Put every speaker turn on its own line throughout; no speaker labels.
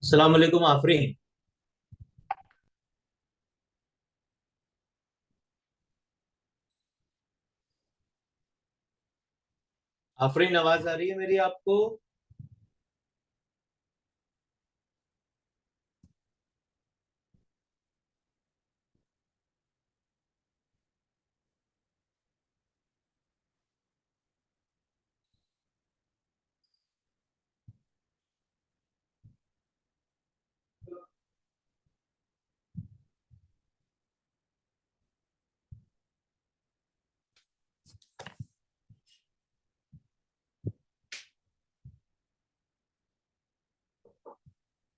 अस्सलाम वालेकुम आफरीन। आफरीन, आवाज आ रही है मेरी आपको?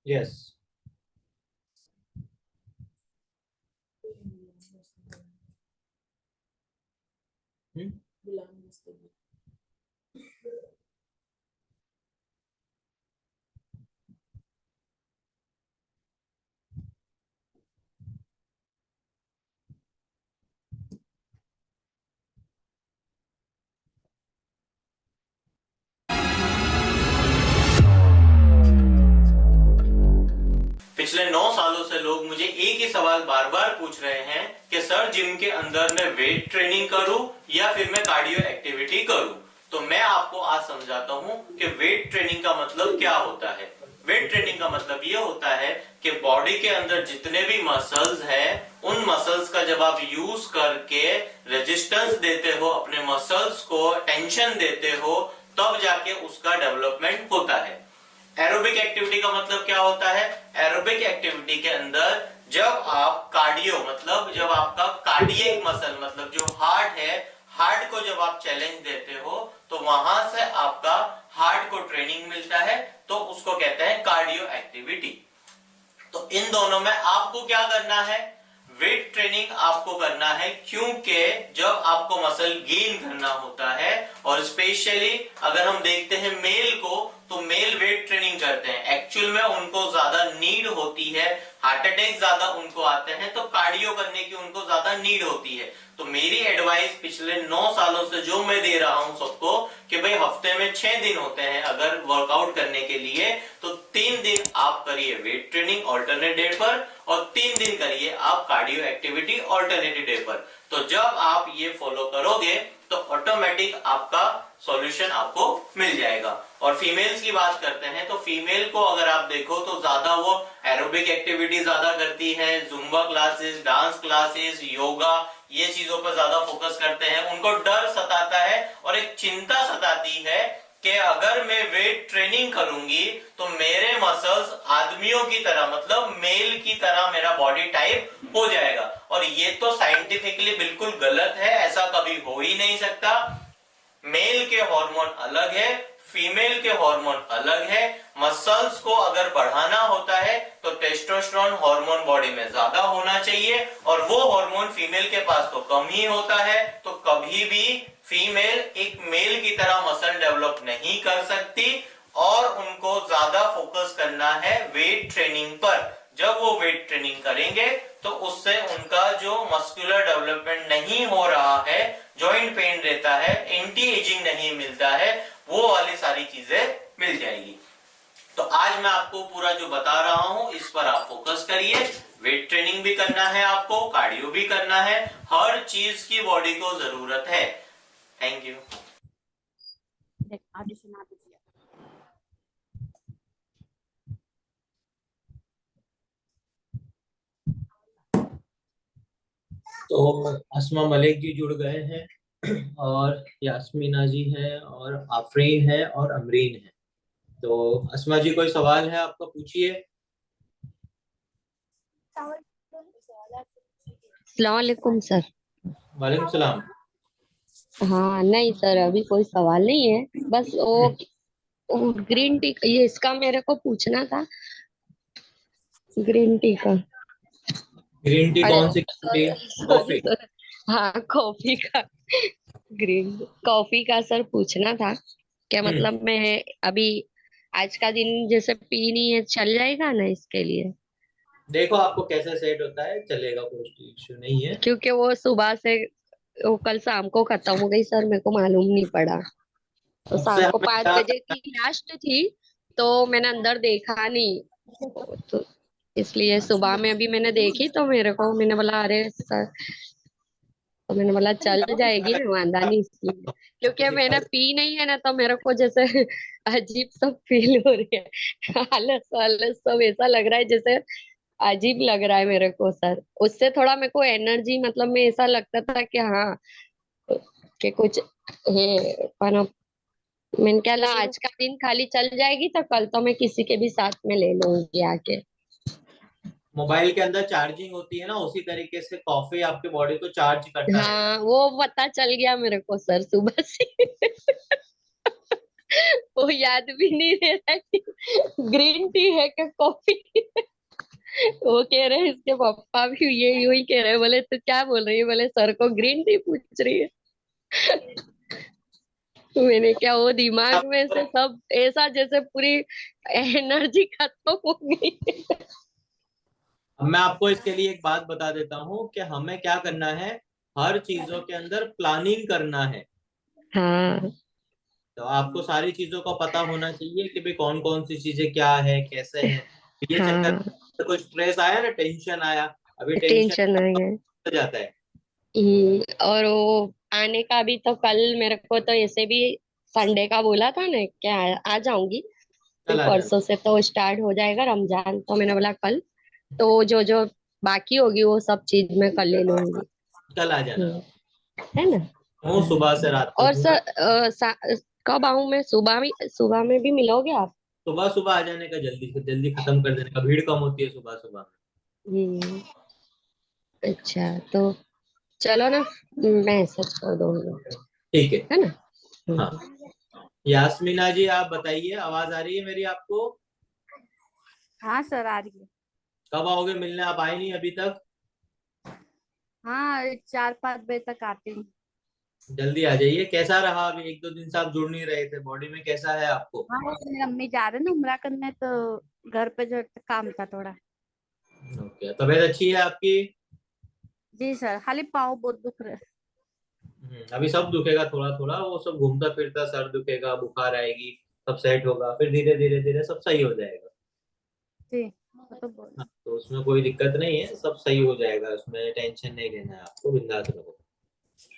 यस। पिछले 9 सालों से लोग मुझे एक ही सवाल बार बार पूछ रहे हैं कि सर, जिम के अंदर मैं वेट ट्रेनिंग करूं या फिर मैं कार्डियो एक्टिविटी करूं। तो मैं आपको आज समझाता हूं कि वेट ट्रेनिंग का मतलब क्या होता है। वेट ट्रेनिंग का मतलब ये होता है कि बॉडी के अंदर जितने भी मसल्स हैं, उन मसल्स का जब आप यूज करके रेजिस्टेंस देते हो, अपने मसल्स को टेंशन देते हो, तब जाके उसका डेवलपमेंट होता है। एरोबिक एक्टिविटी का मतलब क्या होता है? एरोबिक एक्टिविटी के अंदर जब आप कार्डियो मतलब जब आपका कार्डियक मसल मतलब जो हार्ट है, हार्ट को जब आप चैलेंज देते हो तो वहां से आपका हार्ट को ट्रेनिंग मिलता है, तो उसको कहते हैं कार्डियो एक्टिविटी। तो इन दोनों में आपको क्या करना है? वेट ट्रेनिंग आपको करना है, क्योंकि जब आपको मसल गेन करना होता है, और स्पेशली अगर हम देखते हैं मेल को, तो मेल वेट ट्रेनिंग करते हैं, एक्चुअल में उनको ज्यादा नीड होती है, हार्ट अटैक ज्यादा उनको आते हैं, तो कार्डियो करने की उनको ज्यादा नीड होती है। तो मेरी एडवाइस पिछले 9 सालों से जो मैं दे रहा हूं सबको, कि भाई हफ्ते में 6 दिन होते हैं अगर वर्कआउट करने के लिए, तो 3 दिन आप करिए वेट ट्रेनिंग ऑल्टरनेट डे पर, और 3 दिन करिए आप कार्डियो एक्टिविटी ऑल्टरनेटिव डे पर। तो जब आप ये फॉलो करोगे तो ऑटोमेटिक आपका सॉल्यूशन आपको मिल जाएगा। और फीमेल्स की बात करते हैं, तो फीमेल को अगर आप देखो तो ज्यादा वो एरोबिक एक्टिविटी ज्यादा करती है, Zumba classes, dance classes, yoga, ये चीजों पर ज्यादा फोकस करते हैं। उनको डर सताता है और एक चिंता सताती है कि अगर मैं वेट ट्रेनिंग करूंगी तो मेरे मसल्स आदमियों की तरह मतलब मेल की तरह मेरा बॉडी टाइप हो जाएगा। और ये तो साइंटिफिकली बिल्कुल गलत है, ऐसा कभी हो ही नहीं सकता। मेल के हार्मोन अलग है, फीमेल के हार्मोन अलग है। मसल्स को अगर बढ़ाना होता है तो टेस्टोस्टेरोन हार्मोन बॉडी में ज्यादा होना चाहिए, और वो हार्मोन फीमेल के पास तो कम ही होता है। तो कभी भी फीमेल एक मेल की तरह मसल डेवलप नहीं कर सकती, और उनको ज्यादा फोकस करना है वेट ट्रेनिंग पर। जब वो वेट ट्रेनिंग करेंगे तो उससे उनका जो मस्कुलर डेवलपमेंट नहीं हो रहा है, जॉइंट पेन रहता है, एंटी एजिंग नहीं मिलता है, वो वाली सारी चीजें मिल जाएगी। तो आज मैं आपको पूरा जो बता रहा हूं इस पर आप फोकस करिए। वेट ट्रेनिंग भी करना है आपको, कार्डियो भी करना है, हर चीज की बॉडी को जरूरत है। Thank you.
आगे सुना दीजिए।
तो अस्मा मलिक जी जुड़ गए हैं और यास्मीना जी हैं और आफरीन है और अमरीन है। तो अस्मा जी, कोई सवाल है आपका? पूछिए।
अस्सलाम वालेकुम सर।
वालेकुम सलाम।
हाँ नहीं सर, अभी कोई सवाल नहीं है, बस वो ग्रीन टी ये इसका मेरे को पूछना था, ग्रीन टी का।
ग्रीन टी
अरे
कौन सी tea?
Sorry sorry
coffee?
Sir. हाँ कॉफी का, ग्रीन कॉफी का सर पूछना था। क्या
हम्म।
मतलब मैं अभी आज का दिन जैसे पी नहीं है, चल जाएगा ना इसके लिए?
देखो, आपको कैसा सेट होता है, चलेगा, कोई इश्यू नहीं है।
क्योंकि वो सुबह से वो कल शाम को खत्म हो गई सर, मेरे को मालूम नहीं पड़ा। तो
उससे
शाम को
हमें
5
क्या
बजे
करना
की लास्ट थी, तो मैंने अंदर देखा नहीं, तो इसलिए सुबह में अभी मैंने देखी तो मेरे को, मैंने बोला अरे सर, तो मैंने बोला चल जाएगी ना, वांदा नहीं, इसलिए क्योंकि मैंने पी नहीं है ना, तो मेरे को जैसे अजीब सा फील हो रही है, आलस आलस सब ऐसा लग रहा है, जैसे अजीब लग रहा है मेरे को सर। उससे थोड़ा मेरे को एनर्जी, मतलब मैं ऐसा लगता था कि हाँ, कि कुछ है, पर मैंने क्या ना, आज का दिन खाली चल जाएगी तो कल तो मैं किसी के भी साथ में ले लूंगी आके।
मोबाइल के अंदर चार्जिंग होती है ना, उसी तरीके से कॉफी आपके बॉडी को चार्ज करता रहता
हाँ वो पता चल गया मेरे को सर सुबह से। वो याद भी नहीं रह रहा कि ग्रीन टी है कि कॉफी है। वो कह रहे हैं, इसके पापा भी ये यूं ही कह रहे हैं, बोले तू क्या बोल रही है, बोले सर को ग्रीन टी पूछ रही है। तो मैंने क्या, वो दिमाग में से
है।
सब ऐसा जैसे पूरी एनर्जी खत्म हो गई।
अब मैं आपको इसके लिए एक बात बता देता हूँ कि हमें क्या करना है। हर चीजों के अंदर प्लानिंग करना है।
हाँ
तो आपको सारी चीजों का पता होना चाहिए कि भाई कौन कौन सी चीजें क्या है, कैसे है। ये चक्कर
हाँ,
में कोई स्ट्रेस आया ना, टेंशन आया, अभी टेंशन
टेंशन आ गया।
हो जाता है।
और वो आने का भी तो कल, मेरे को तो ऐसे भी संडे का बोला था ना क्या, आ जाऊंगी। फिर
चल आ जाना।
परसों से तो स्टार्ट हो जाएगा रमजान, तो मैंने बोला कल तो जो जो बाकी होगी वो सब चीज मैं कर ले लूंगी।
कल आ जाना।
हम्म, है ना।
हूँ सुबह से रात तक
और
हूँ।
सर कब आऊं मैं, सुबह में भी मिलोगे आप?
सुबह सुबह आ जाने का, जल्दी से जल्दी खत्म कर देने का, भीड़ कम होती है सुबह सुबह।
हम्म। अच्छा, तो चलो ना, मैसेज कर दो मुझे,
ठीक है।
है ना।
हाँ।
हम्म।
यास्मीना जी आप बताइए, आवाज आ रही है मेरी आपको?
हाँ सर, आ रही है।
कब आओगे मिलने? आप आए नहीं अभी तक।
हाँ, 4-5 बजे तक आती हूँ।
जल्दी आ जाइए। कैसा रहा? अभी एक दो दिन से आप जुड़ नहीं रहे थे, बॉडी में कैसा है आपको?
हाँ, वो मेरी अम्मी जा रहे ना उम्रा करने, तो घर पे जो काम था थोड़ा।
ओके, तबीयत अच्छी है आपकी?
जी सर, खाली पाँव बहुत दुख रहे।
अभी सब दुखेगा थोड़ा थोड़ा, वो सब घूमता फिरता सर दुखेगा, बुखार आएगी, सब सेट होगा, फिर धीरे धीरे धीरे सब सही हो जाएगा।
जी, वो तो बोल।
हाँ, तो उसमें कोई दिक्कत नहीं है, सब सही हो जाएगा, उसमें टेंशन नहीं लेना है आपको, बिंदास रहो।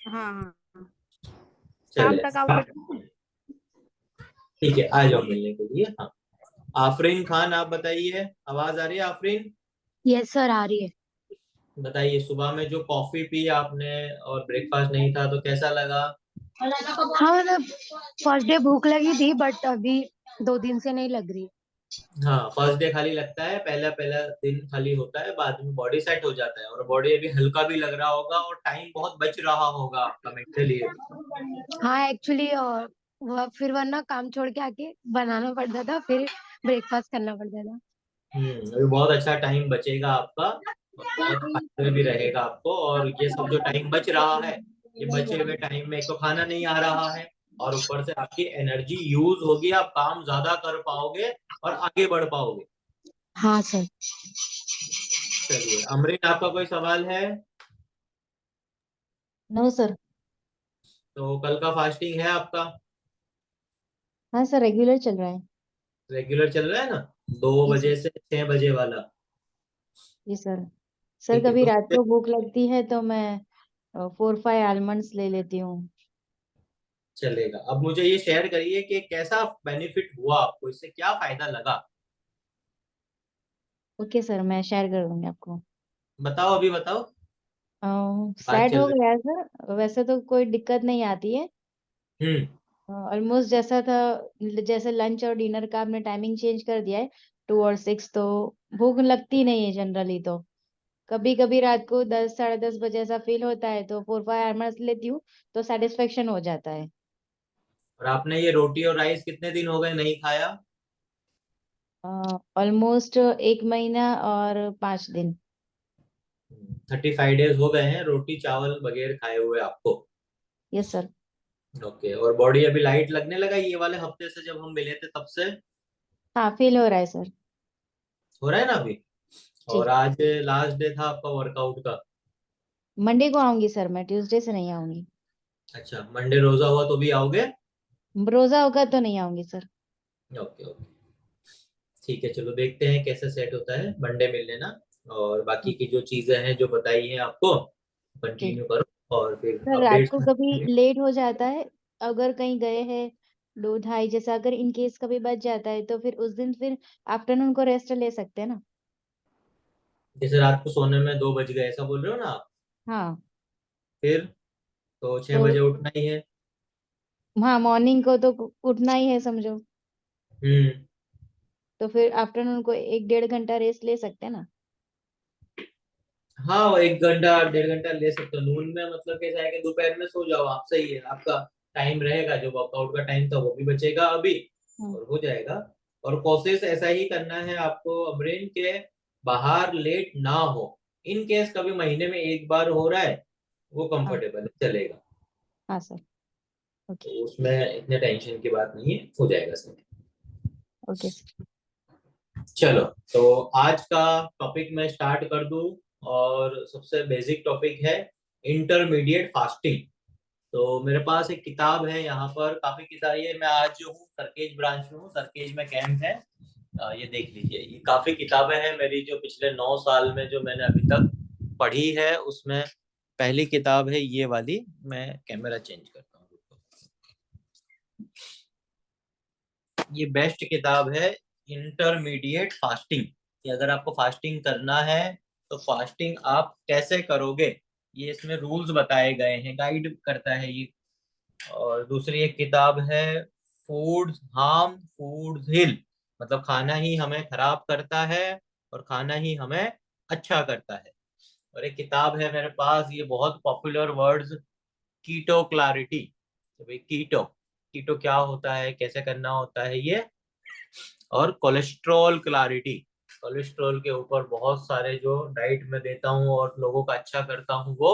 हाँ हाँ हाँ। शाम
चले।
तक आओ तो ठीक है।
ठीक है, आ जाओ मिलने के लिए। हाँ। आफरीन खान आप बताइए, आवाज आ रही है आफरीन?
यस सर, आ रही है।
बताइए, सुबह में जो कॉफी पी आपने और ब्रेकफास्ट नहीं था तो कैसा लगा?
हाँ मतलब फर्स्ट डे भूख लगी थी, बट अभी 2 दिन से नहीं लग रही।
हाँ, फर्स्ट डे खाली लगता है, पहला पहला दिन खाली होता है, बाद में बॉडी सेट हो जाता है, और बॉडी अभी हल्का भी लग रहा होगा और टाइम बहुत बच रहा होगा आपका मेंटली।
हाँ एक्चुअली, और वह फिर वरना काम छोड़ के आके बनाना पड़ता था, फिर ब्रेकफास्ट करना पड़ता था।
अभी बहुत अच्छा टाइम बचेगा आपका, और बहुत फायदे भी रहेगा आपको। और ये सब जो टाइम बच रहा है, ये बचे हुए टाइम में एक तो खाना नहीं आ रहा है, और ऊपर से आपकी एनर्जी यूज होगी, आप काम ज्यादा कर पाओगे और आगे बढ़ पाओगे।
हाँ सर।
चलिए, अमरीन आपका कोई सवाल है?
No sir.
तो कल का फास्टिंग है आपका?
हाँ सर, रेगुलर चल रहा है।
रेगुलर चल रहा है ना? दो
जी सर।
बजे से 6 बजे वाला?
जी सर। सर
ठीक है,
कभी
तो
रात को भूख लगती है तो मैं 4-5 आलमंड्स ले लेती हूँ।
चलेगा। अब मुझे ये शेयर करिए कि कैसा बेनिफिट हुआ आपको, इससे क्या फायदा लगा?
ओके सर, मैं शेयर कर दूंगी आपको।
बताओ, अभी बताओ। बात
सेट
चल
हो
रही।
गया है सर, वैसे तो कोई दिक्कत नहीं आती है।
हम्म।
ऑलमोस्ट जैसा था, जैसे लंच और डिनर का आपने टाइमिंग चेंज कर दिया है, 2 और 6, तो भूख लगती नहीं है जनरली। तो कभी कभी रात को 10, 10:30 बजे ऐसा फील होता है तो 4-5 आवर्स लेती हूँ, तो सेटिस्फेक्शन हो जाता है।
और आपने ये रोटी और राइस कितने दिन हो गए नहीं खाया?
ऑलमोस्ट 1 महीना और 5 दिन।
35 डेज हो गए हैं रोटी चावल बगैर खाए हुए आपको?
Yes sir.
ओके, और बॉडी अभी लाइट लगने लगा ये वाले हफ्ते से, जब हम मिले थे तब से?
हाँ, फील हो रहा है सर।
हो रहा है ना अभी? और
जी।
आज लास्ट डे था आपका वर्कआउट का?
मंडे को आऊंगी सर, मैं ट्यूसडे से नहीं आऊंगी।
अच्छा, मंडे रोजा हुआ तो भी आओगे?
रोजा होगा तो नहीं आऊंगी सर।
Okay okay. ठीक है, चलो देखते हैं कैसे सेट होता है, मंडे मिल लेना। और बाकी की जो चीजें हैं जो बताई हैं आपको,
जी
कंटिन्यू करो और फिर
सर, रात
अपडेट्स।
को कभी लेट हो जाता है, अगर कहीं गए हैं 2 ढाई जैसा, अगर इन केस कभी बच जाता है तो फिर उस दिन फिर आफ्टरनून को रेस्ट ले सकते हैं ना?
जैसे रात को सोने में 2 बज गए ऐसा बोल रहे हो ना आप?
हाँ
फिर तो 6 बजे
तो
उठना ही है।
हाँ, मॉर्निंग को तो उठना ही है समझो,
हम्म।
तो फिर आफ्टरनून को 1 डेढ़ घंटा रेस्ट ले सकते हैं ना?
हाँ, वो 1 घंटा 1.5 घंटा ले सकते हो नून में, मतलब कैसा है कि दोपहर में सो जाओ आप, सही है, आपका टाइम रहेगा, जो वर्कआउट का टाइम था वो भी बचेगा अभी,
हाँ
और हो जाएगा। और कोशिश ऐसा ही करना है आपको अमरीन, के बाहर लेट ना हो। इन केस कभी महीने में एक बार हो रहा है, वो
हाँ
कंफर्टेबल चलेगा,
हाँ सर। ओके।
तो उसमें इतने टेंशन की बात नहीं है, हो जाएगा सब।
Okay sir.
चलो, तो आज का टॉपिक मैं स्टार्ट कर दूं। और सबसे बेसिक टॉपिक है इंटरमीडिएट फास्टिंग। तो मेरे पास एक किताब है यहाँ पर, काफी किताब, ये मैं आज जो हूँ सरखेज ब्रांच में हूँ, सरखेज में कैंप है। ये देख लीजिए, ये काफी किताबें हैं मेरी जो पिछले 9 साल में जो मैंने अभी तक पढ़ी है, उसमें पहली किताब है ये वाली। मैं कैमरा चेंज करता हूँ, ये बेस्ट किताब है, इंटरमीडिएट फास्टिंग। कि अगर आपको फास्टिंग करना है तो फास्टिंग आप कैसे करोगे, ये इसमें रूल्स बताए गए हैं, गाइड करता है ये। और दूसरी एक किताब है फूड्स हार्म फूड्स हील, मतलब खाना ही हमें खराब करता है और खाना ही हमें अच्छा करता है। और एक किताब है मेरे पास, ये बहुत पॉपुलर वर्ड्स, कीटो क्लैरिटी। तो भाई कीटो, कीटो क्या होता है, कैसे करना होता है ये। और कोलेस्ट्रॉल क्लैरिटी, कोलेस्ट्रॉल के ऊपर बहुत सारे जो डाइट में देता हूँ और लोगों का अच्छा करता हूँ वो।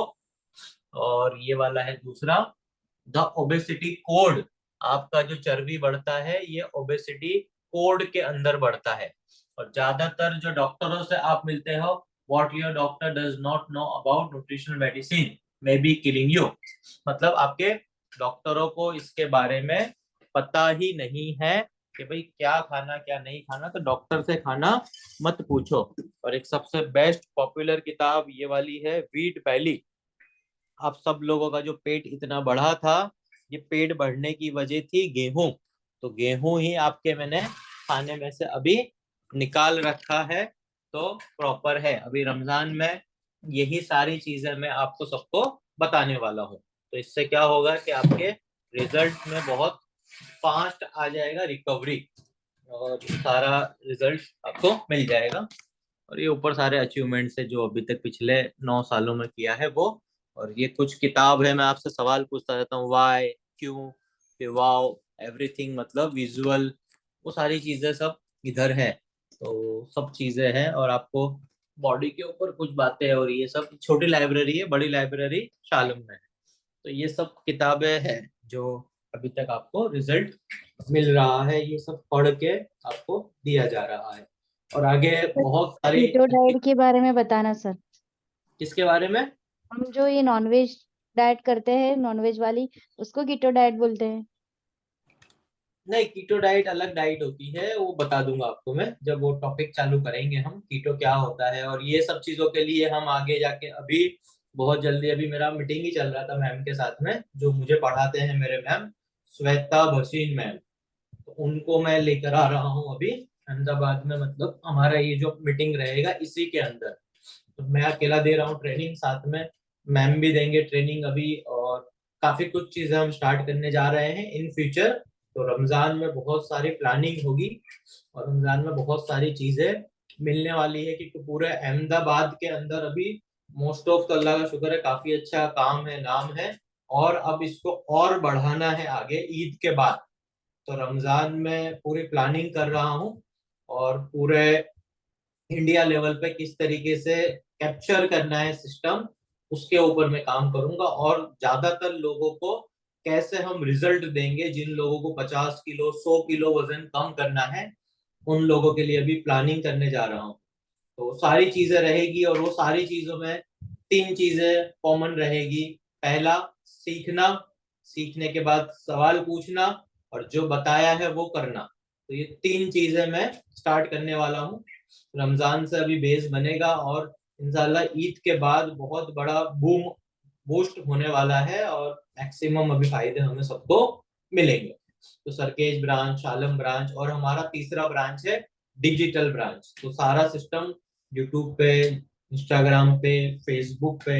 और ये वाला है दूसरा, द ओबेसिटी कोड, आपका जो चर्बी बढ़ता है ये ओबेसिटी कोड के अंदर बढ़ता है। और ज्यादातर जो डॉक्टरों से आप मिलते हो, what your doctor does not know about nutritional medicine may be killing you, मतलब आपके डॉक्टरों को इसके बारे में पता ही नहीं है कि भाई क्या खाना क्या नहीं खाना, तो डॉक्टर से खाना मत पूछो। और एक सबसे बेस्ट पॉपुलर किताब ये वाली है, वीट वैली। आप सब लोगों का जो पेट इतना बढ़ा था, ये पेट बढ़ने की वजह थी गेहूं। तो गेहूं ही आपके मैंने खाने में से अभी निकाल रखा है, तो प्रॉपर है। अभी रमजान में यही सारी चीजें मैं आपको सबको बताने वाला हूँ, तो इससे क्या होगा कि आपके रिजल्ट में बहुत फास्ट आ जाएगा रिकवरी, और सारा रिजल्ट आपको मिल जाएगा। और ये ऊपर सारे अचीवमेंट्स है जो अभी तक पिछले 9 सालों में किया है वो। और ये कुछ किताब है, मैं आपसे सवाल पूछता रहता हूँ, वाई, क्यों, फिर वाओ, एवरीथिंग, मतलब विजुअल, वो सारी चीजें सब इधर है। तो सब चीजें हैं, और आपको बॉडी के ऊपर कुछ बातें, और ये सब छोटी लाइब्रेरी है, बड़ी लाइब्रेरी शालम में है। तो ये सब किताबें हैं जो अभी तक आपको रिजल्ट मिल रहा है, ये सब पढ़ के आपको दिया जा रहा है। और आगे बहुत सारी
कीटो डाइट के बारे में बताना सर।
किसके बारे में?
हम जो ये नॉनवेज डाइट करते हैं, नॉनवेज वाली, उसको कीटो डाइट बोलते हैं।
नहीं, कीटो डाइट अलग डाइट होती है, वो बता दूंगा आपको मैं जब वो टॉपिक चालू करेंगे हम, कीटो क्या होता है। और ये सब चीजों के लिए हम आगे जाके, अभी बहुत जल्दी, अभी मेरा मीटिंग ही चल रहा था मैम के साथ में, जो मुझे पढ़ाते हैं मेरे मैम, श्वेता भसीन मैम, तो उनको मैं लेकर आ रहा हूँ अभी अहमदाबाद में, मतलब हमारा ये जो मीटिंग रहेगा इसी के अंदर। तो मैं अकेला दे रहा हूँ ट्रेनिंग, साथ में मैम भी देंगे ट्रेनिंग अभी। और काफी कुछ चीजें हम स्टार्ट करने जा रहे हैं इन फ्यूचर। तो रमजान में बहुत सारी प्लानिंग होगी, और रमजान में बहुत सारी चीजें मिलने वाली है, क्योंकि पूरे अहमदाबाद के अंदर अभी मोस्ट ऑफ, तो अल्लाह का शुक्र है, काफी अच्छा काम है, नाम है। और अब इसको और बढ़ाना है आगे ईद के बाद। तो रमजान में पूरी प्लानिंग कर रहा हूँ, और पूरे इंडिया लेवल पे किस तरीके से कैप्चर करना है सिस्टम, उसके ऊपर मैं काम करूंगा। और ज्यादातर लोगों को कैसे हम रिजल्ट देंगे, जिन लोगों को 50 किलो 100 किलो वजन कम करना है, उन लोगों के लिए भी प्लानिंग करने जा रहा हूँ। तो सारी चीजें रहेगी, और वो सारी चीजों में 3 चीजें कॉमन रहेगी। पहला, सीखना, सीखने के बाद सवाल पूछना, और जो बताया है वो करना। तो ये 3 चीजें मैं स्टार्ट करने वाला हूँ। रमजान से अभी बेस बनेगा और इंशाल्लाह ईद के बाद बहुत बड़ा बूम बूस्ट होने वाला है और मैक्सिमम अभी फायदे हमें सबको मिलेंगे। तो सरखेज ब्रांच, शालम ब्रांच और हमारा तीसरा ब्रांच है डिजिटल ब्रांच। तो सारा सिस्टम यूट्यूब पे, इंस्टाग्राम पे, फेसबुक पे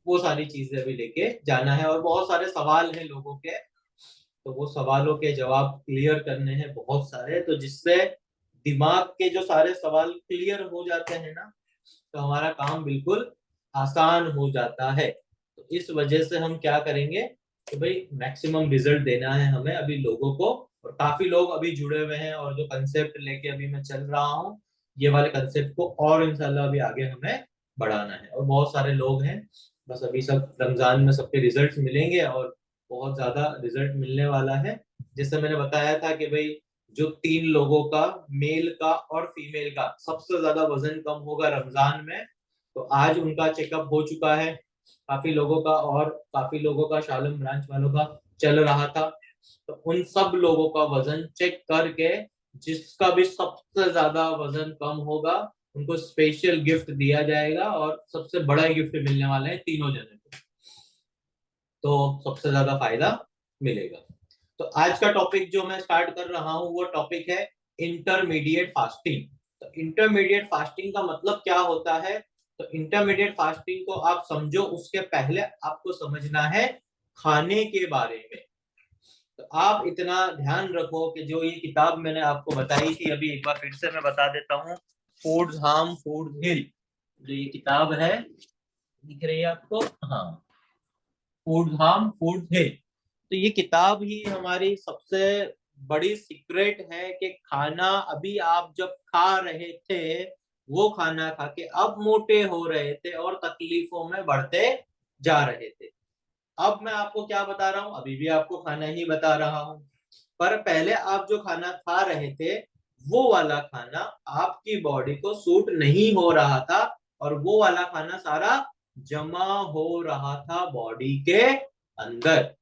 वो सारी चीजें अभी लेके जाना है। और बहुत सारे सवाल हैं लोगों के, तो वो सवालों के जवाब क्लियर करने हैं बहुत सारे, तो जिससे दिमाग के जो सारे सवाल क्लियर हो जाते हैं ना, तो हमारा काम बिल्कुल आसान हो जाता है। तो इस वजह से हम क्या करेंगे कि भाई मैक्सिमम रिजल्ट देना है हमें अभी लोगों को। और काफी लोग अभी जुड़े हुए हैं और जो कंसेप्ट लेके अभी मैं चल रहा हूँ, ये वाले कंसेप्ट को और इंशाल्लाह अभी आगे हमें बढ़ाना है। और बहुत सारे लोग हैं, बस अभी सब रमजान में सबके रिजल्ट मिलेंगे और बहुत ज्यादा रिजल्ट मिलने वाला है। जैसे मैंने बताया था कि भाई जो 3 लोगों का, मेल का और फीमेल का सबसे ज्यादा वजन कम होगा रमजान में, तो आज उनका चेकअप हो चुका है काफी लोगों का, और काफी लोगों का शालम ब्रांच वालों का चल रहा था। तो उन सब लोगों का वजन चेक करके जिसका भी सबसे ज्यादा वजन कम होगा उनको स्पेशल गिफ्ट दिया जाएगा, और सबसे बड़ा गिफ्ट मिलने वाला है तीनों जने को, तो सबसे ज्यादा फायदा मिलेगा। तो आज का टॉपिक जो मैं स्टार्ट कर रहा हूँ वो टॉपिक है इंटरमीडिएट फास्टिंग। तो इंटरमीडिएट फास्टिंग का मतलब क्या होता है? तो इंटरमीडिएट फास्टिंग को आप समझो, उसके पहले आपको समझना है खाने के बारे में। तो आप इतना ध्यान रखो कि जो ये किताब मैंने आपको बताई थी, अभी एक बार फिर से मैं बता देता हूँ, फूड्स हार्म फूड्स हील, जो ये किताब है दिख रही है आपको, हाँ, फूड हार्म फूड हील। तो ये किताब ही हमारी सबसे बड़ी सीक्रेट है कि खाना अभी आप जब खा रहे थे वो खाना खा के अब मोटे हो रहे थे और तकलीफों में बढ़ते जा रहे थे। अब मैं आपको क्या बता रहा हूँ, अभी भी आपको खाना ही बता रहा हूँ, पर पहले आप जो खाना खा रहे थे वो वाला खाना आपकी बॉडी को सूट नहीं हो रहा था, और वो वाला खाना सारा जमा हो रहा था बॉडी के अंदर।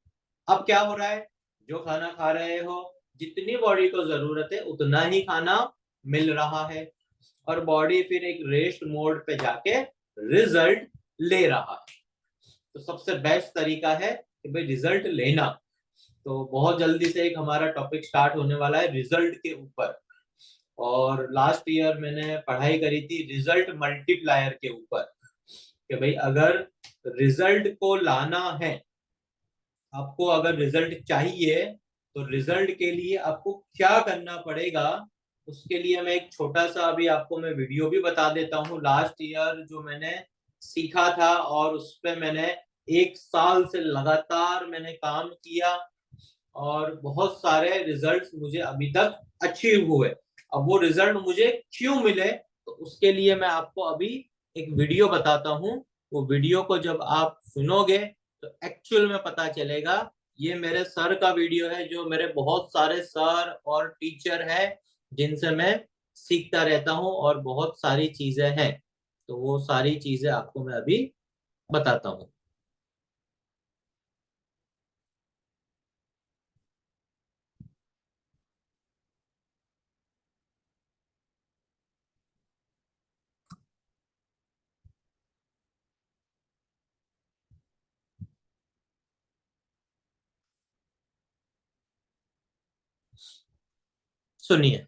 अब क्या हो रहा है, जो खाना खा रहे हो, जितनी बॉडी को जरूरत है उतना ही खाना मिल रहा है, और बॉडी फिर एक रेस्ट मोड पे जाके रिजल्ट ले रहा है। तो सबसे बेस्ट तरीका है कि भाई रिजल्ट लेना। तो बहुत जल्दी से एक हमारा टॉपिक स्टार्ट होने वाला है रिजल्ट के ऊपर, और लास्ट ईयर मैंने पढ़ाई करी थी रिजल्ट मल्टीप्लायर के ऊपर, कि भाई अगर रिजल्ट को लाना है, आपको अगर रिजल्ट चाहिए, तो रिजल्ट के लिए आपको क्या करना पड़ेगा, उसके लिए मैं एक छोटा सा अभी आपको मैं वीडियो भी बता देता हूँ। लास्ट ईयर जो मैंने सीखा था और उस पर मैंने 1 साल से लगातार मैंने काम किया, और बहुत सारे रिजल्ट्स मुझे अभी तक अचीव हुए। अब वो रिजल्ट मुझे क्यों मिले, तो उसके लिए मैं आपको अभी एक वीडियो बताता हूँ। वो वीडियो को जब आप सुनोगे तो एक्चुअल में पता चलेगा। ये मेरे सर का वीडियो है, जो मेरे बहुत सारे सर और टीचर है जिनसे मैं सीखता रहता हूँ, और बहुत सारी चीजें हैं, तो वो सारी चीजें आपको मैं अभी बताता हूँ। सुनिए।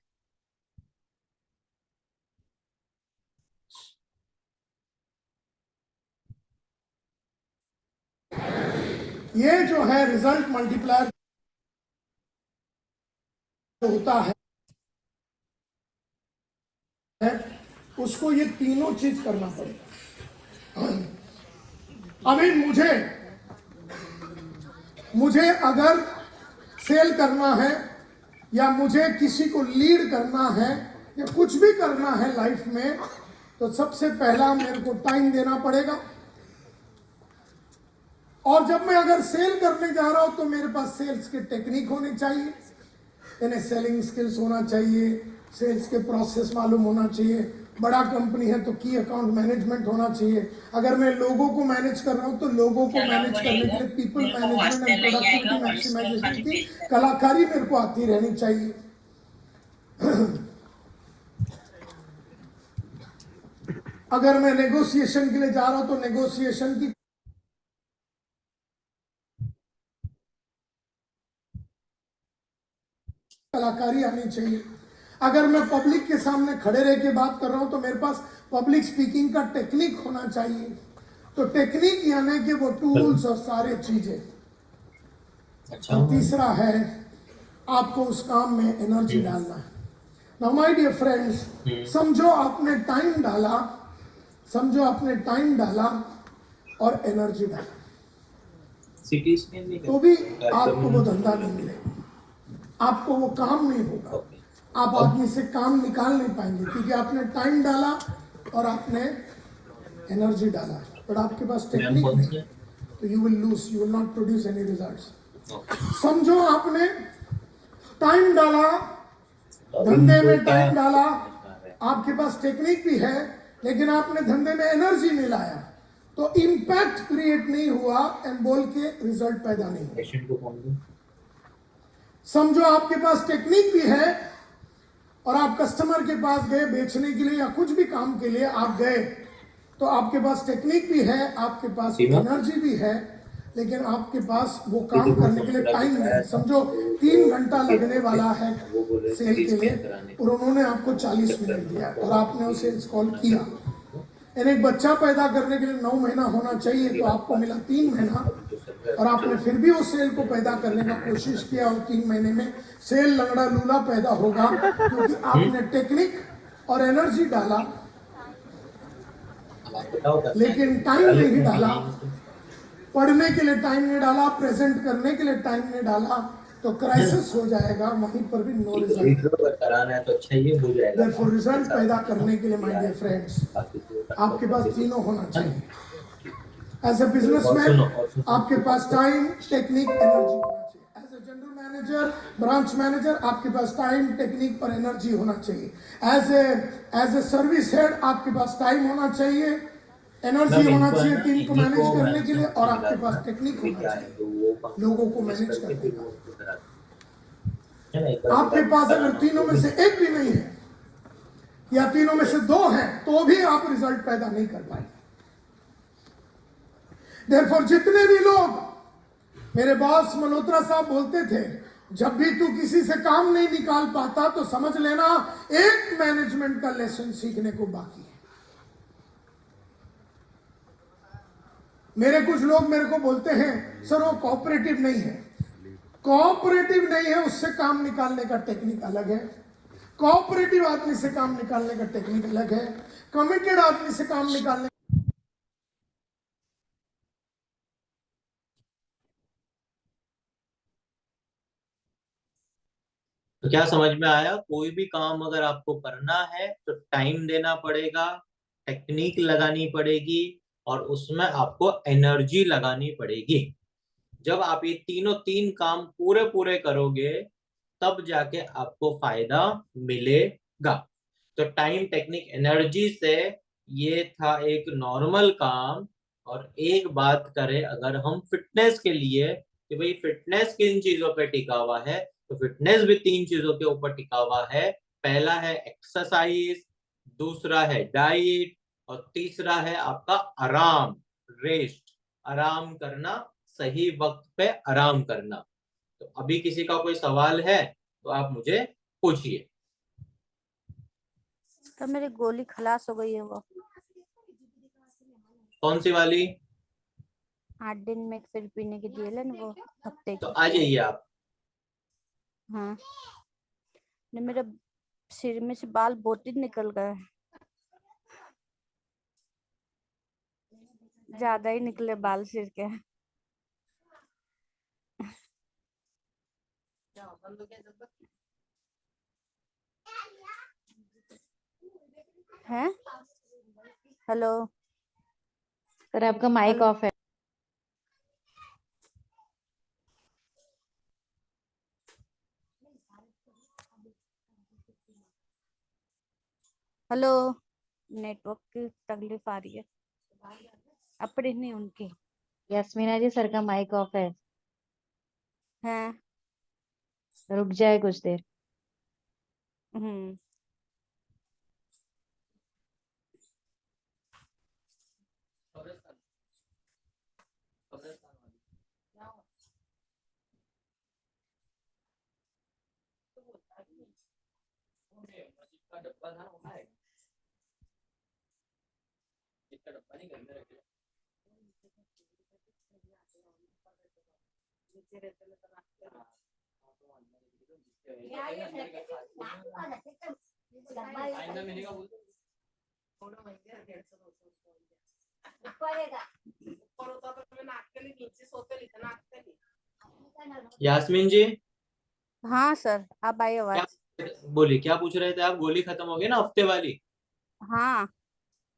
ये जो है रिजल्ट मल्टीप्लायर होता है, उसको ये तीनों चीज करना पड़ेगा। अभी मुझे अगर सेल करना है, या मुझे किसी को लीड करना है, या कुछ भी करना है लाइफ में, तो सबसे पहला मेरे को टाइम देना पड़ेगा। और जब मैं अगर सेल करने जा रहा हूं तो मेरे पास सेल्स के टेक्निक होने चाहिए, यानी सेलिंग स्किल्स होना चाहिए, सेल्स के प्रोसेस मालूम होना चाहिए। बड़ा कंपनी है तो की अकाउंट मैनेजमेंट होना चाहिए। अगर मैं लोगों को मैनेज कर रहा हूं तो लोगों को मैनेज करने के लिए people management and productivity maximisation की कलाकारी मेरे को आती रहनी चाहिए। अगर मैं नेगोशिएशन के लिए जा रहा हूं तो नेगोशिएशन की कलाकारी आनी चाहिए। अगर मैं पब्लिक के सामने खड़े रह के बात कर रहा हूं तो मेरे पास पब्लिक स्पीकिंग का टेक्निक होना चाहिए। तो टेक्निक यानी कि वो टूल्स और सारे चीजें। और तीसरा है आपको उस काम में एनर्जी डालना है। नाउ माय डियर फ्रेंड्स, समझो आपने टाइम डाला, समझो आपने टाइम डाला और एनर्जी डाला, तो भी आपको वो धंधा नहीं मिलेगा, आपको वो काम नहीं होगा, आप आदमी से काम निकाल नहीं पाएंगे, क्योंकि आपने टाइम डाला और आपने एनर्जी डाला, पर आपके पास टेक्निक नहीं, तो you will lose, you will not produce any results. समझो आपने टाइम डाला, धंधे में टाइम डाला, आपके पास टेक्निक भी है, लेकिन आपने धंधे में एनर्जी नहीं लाया, तो इम्पैक्ट क्रिएट नहीं हुआ एंड बोल के रिजल्ट पैदा नहीं हुआ। समझो आपके पास टेक्निक भी है और आप कस्टमर के पास गए बेचने के लिए या कुछ भी काम के लिए आप गए, तो आपके पास टेक्निक भी है, आपके पास एनर्जी भी है, लेकिन आपके पास वो काम करने के लिए टाइम नहीं है। समझो 3 घंटा लगने वाला है सेल के लिए और उन्होंने आपको 40 मिनट दिया और आपने उसे इंस्टॉल किया। यानी एक बच्चा पैदा करने के लिए 9 महीना होना चाहिए, तो आपको मिला 3 महीना और आपने फिर भी उस सेल को पैदा करने का कोशिश किया और 3 महीने में सेल लंगड़ा लूला पैदा होगा, क्योंकि आपने टेक्निक और एनर्जी डाला लेकिन टाइम नहीं डाला, पढ़ने के लिए टाइम नहीं डाला, प्रेजेंट करने के लिए टाइम नहीं डाला, तो क्राइसिस हो जाएगा, वहीं पर भी नो रिजल्ट कराना है तो अच्छा ये हो जाएगा। Therefore, रिजल्ट पैदा करने के लिए माय डियर फ्रेंड्स आपके पास तीनों होना चाहिए। एज ए बिजनेसमैन आपके पास टाइम, टेक्निक, एनर्जी होना चाहिए। As a general manager, branch manager आपके पास टाइम, टेक्निक और एनर्जी होना चाहिए। एज ए सर्विस हेड आपके पास टाइम होना चाहिए, एनर्जी होना चाहिए टीम को मैनेज करने के लिए, और आपके पास टेक्निक होना चाहिए लोगों को मैनेज करने का। आपके पास अगर तीनों में से एक भी नहीं है या तीनों में से 2 है, तो भी आप रिजल्ट पैदा नहीं कर पाएंगे। Therefore, जितने भी लोग, मेरे बॉस मल्होत्रा साहब बोलते थे, जब भी तू किसी से काम नहीं निकाल पाता तो समझ लेना एक मैनेजमेंट का लेसन सीखने को बाकी है। मेरे कुछ लोग मेरे को बोलते हैं सर वो कोऑपरेटिव नहीं है। कोऑपरेटिव नहीं है, उससे काम निकालने का टेक्निक अलग है। कोऑपरेटिव आदमी से काम निकालने का टेक्निक अलग है। कमिटेड आदमी से काम निकालने
तो क्या समझ में आया? कोई भी काम अगर आपको करना है तो टाइम देना पड़ेगा, टेक्निक लगानी पड़ेगी और उसमें आपको एनर्जी लगानी पड़ेगी। जब आप ये तीन काम पूरे पूरे करोगे तब जाके आपको फायदा मिलेगा। तो टाइम, टेक्निक, एनर्जी से ये था एक नॉर्मल काम। और एक बात करें अगर हम फिटनेस के लिए कि भाई फिटनेस किन चीजों पे टिका हुआ है, तो फिटनेस भी 3 चीजों के ऊपर टिका हुआ है। पहला है एक्सरसाइज, दूसरा है डाइट और तीसरा है आपका आराम, रेस्ट, आराम करना, सही वक्त पे आराम करना। तो अभी किसी का कोई सवाल है तो आप मुझे पूछिए।
तो मेरी गोली खलास हो गई है वो।
कौन सी वाली?
8 दिन में फिर पीने की दिए ना वो हफ्ते
तो
की।
आ जाइए आप।
हाँ, ने मेरे सिर में से बाल बहुत ही निकल गए, ज्यादा ही निकले बाल सिर के। हैं? हेलो
सर आपका माइक ऑफ है।
हेलो, नेटवर्क की तकलीफ आ रही है, अपनी नहीं उनकी।
यास्मीना जी सर का माइक ऑफ है,
हैं?
रुक जाए कुछ देर।
हम्म।
यास्मीन जी,
हाँ सर, अब आई
क्या
आवाज।
बोली, क्या पूछ रहे थे आप? गोली खत्म हो गई ना हफ्ते वाली?
हाँ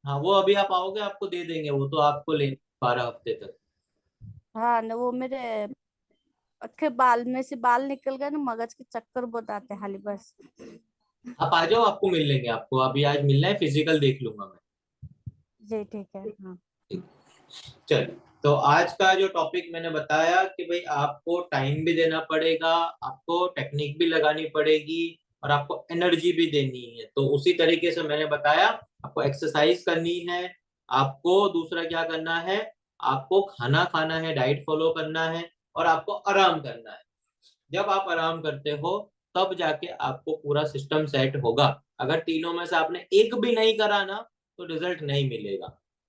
हाँ, वो अभी आप आओगे आपको दे देंगे, वो तो आपको लेनी 12 हफ्ते तक।
हाँ, न वो मेरे अखे बाल में से बाल निकल गए ना, मगज के चक्कर बहुत आते हैं खाली बस।
आप आ जाओ, आपको मिल लेंगे। आपको अभी आज मिलना है, फिजिकल देख लूंगा मैं।
जी ठीक है। हाँ।
चलिए, तो आज का जो टॉपिक मैंने बताया कि भाई आपको टाइम भी देना पड़ेगा, आपको टेक्निक भी लगानी पड़ेगी, और आपको एनर्जी भी देनी है। तो उसी तरीके से मैंने बताया, आपको एक्सरसाइज करनी है, आपको दूसरा क्या करना है, आपको खाना खाना है, डाइट फॉलो करना है, और आपको आराम करना है। जब आप आराम करते हो तब जाके आपको पूरा सिस्टम सेट होगा। अगर तीनों में से आपने एक भी नहीं करा ना, तो रिजल्ट नहीं मिलेगा।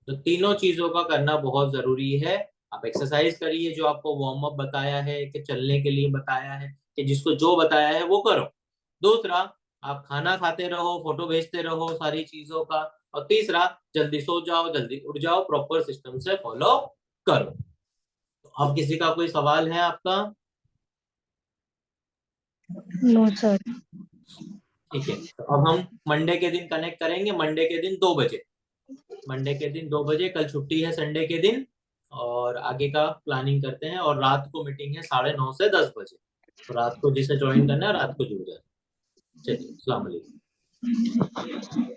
तो तीनों चीजों का करना बहुत जरूरी है। आप एक्सरसाइज करिए, जो आपको वार्म अप बताया है, कि चलने के लिए बताया है, कि जिसको जो बताया है वो करो। दूसरा, आप खाना खाते रहो, फोटो भेजते रहो सारी चीजों का। और तीसरा, जल्दी सो जाओ, जल्दी उठ जाओ, प्रॉपर सिस्टम से फॉलो करो। तो अब किसी का कोई सवाल है आपका?
No sir.
ठीक है, तो अब हम मंडे के दिन कनेक्ट करेंगे, मंडे के दिन 2 बजे। मंडे के दिन 2 बजे, कल छुट्टी है संडे के दिन, और आगे का प्लानिंग करते हैं। और रात को मीटिंग है 9:30 से 10 बजे। तो रात को जिसे ज्वाइन करना है रात को जुड़ जाए। चलिए, अस्सलाम वालेकुम।